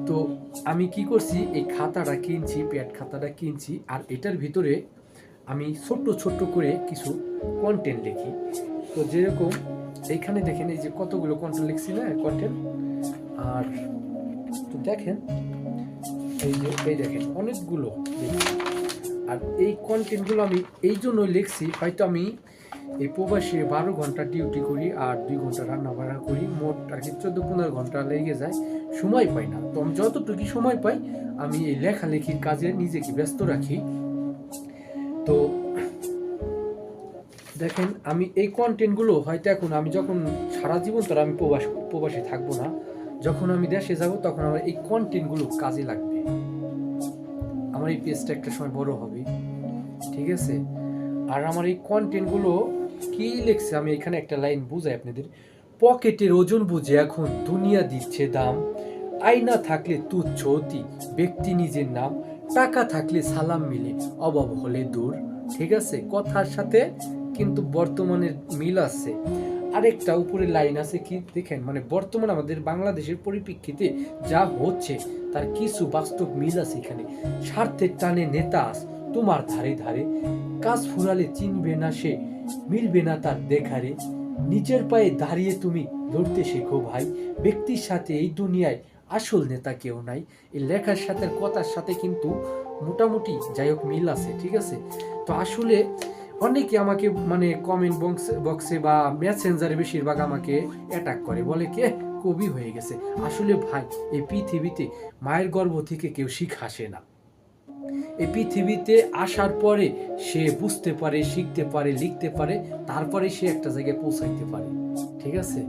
তো আমি কি করছি, এই খাতাটা কিনছি, প্যাড খাতাটা কিনছি, আর এটার ভিতরে আমি ছোট্ট ছোট্ট করে কিছু কন্টেন্ট লিখি। তো যেরকম এইখানে দেখেন, এই যে কতগুলো কন্টেন্ট লিখছি না, কন্টেন্ট। আর তো দেখেন, এই দেখেন অনেকগুলো লিখছি। আর এই কন্টেন্টগুলো আমি এই জন্য লিখছি, হয়তো আমি এই প্রবাসে 12 ঘন্টা ডিউটি করি আর 2 ঘন্টা রান্না বান্না করি, মোট আর কি 14-15 ঘন্টা লেগে যায়, সময় পাই না। তো আমি যতটুকু সময় পাই আমি এই লেখালেখির কাজে নিজেকে ব্যস্ত রাখি। তো দেখেন, আমি এই কন্টেন্টগুলো হয়তো এখন আমি যখন সারা জীবন তো আর আমি প্রবাসে থাকবো না, যখন আমি দেশে যাব তখন আমার এই কন্টেন্টগুলো কাজে লাগবে, আমার এই পেজটা একটা সময় বড় হবে, ঠিক আছে। আর আমার এই কন্টেন্টগুলো কি লিখছে, আমি এখানে একটা লাইন বুঝাই আপনাদের। পকেটের ওজন বুঝে এখন দুনিয়া দিচ্ছে দাম, আয়না থাকলে তুচ্ছ অতি, ব্যক্তি নিজের নাম, টাকা থাকলে সালাম মিলে, অভাব হলে দূর। ঠিক আছে, কথার সাথে কিন্তু বর্তমানের মিল আছে। আরেকটা উপরে লাইন আছে, কি দেখেন, মানে বর্তমান আমাদের বাংলাদেশের পরিপ্রেক্ষিতে যা হচ্ছে তার কিছু বাস্তব মিল আছে এখানে। স্বার্থের টানে নেতা আস তোমার ধারে ধারে, কাজ ফুরালে চিনবে না সে, মিলবে না তার দেখারে, নিজের পায়ে দাঁড়িয়ে তুমি লড়তে শেখো ভাই, ব্যক্তির সাথে এই দুনিয়ায় আসল নেতা কেউ নাই। এই লেখার সাথে কথার সাথে কিন্তু মোটামুটি যাই হোক মিল আছে, ঠিক আছে। তো আসলে অনেকে আমাকে মানে কমেন্ট বক্সে বা মেসেঞ্জারে বেশিরভাগ আমাকে অ্যাটাক করে, বলে কে কবি হয়ে গেছে। আসলে ভাই, এই পৃথিবীতে মায়ের গর্ভ থেকে কেউ আসে না। এই পৃথিবীতে আসার পরে সে বুঝতে পারে, শিখতে পারে, লিখতে পারে, তারপরে সে একটা জায়গায় পৌঁছাইতে পারে, ঠিক আছে।